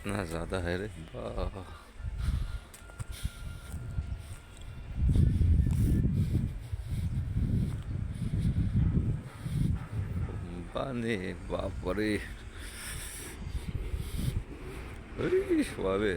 कितना ज़्यादा है रे वाह। पानी बाप रे। वावे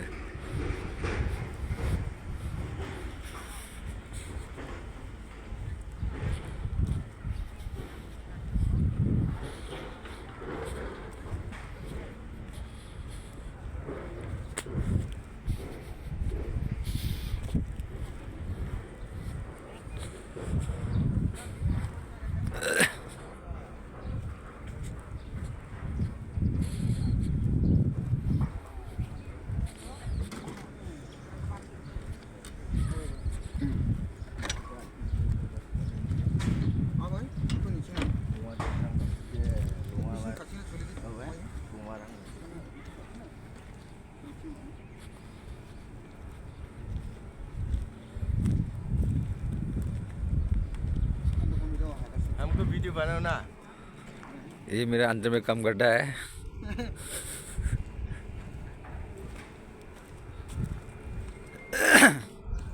हमको वीडियो बनाओ ना। ये मेरे अंदर में काम करता है।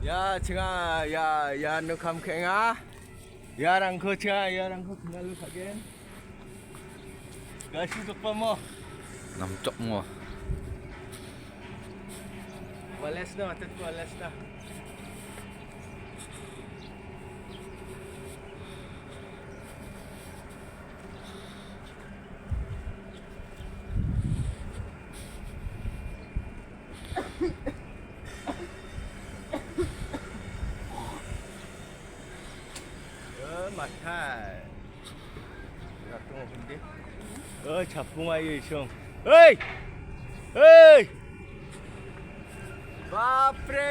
या छिंगा या नो काम खेंगा या रंगको छिंगा या रंगको tinggal kagen gashi tukpa mo Namcok mo. wales na matet ko wales na matai Ratung hindi chapung ayo isong hey hey bapre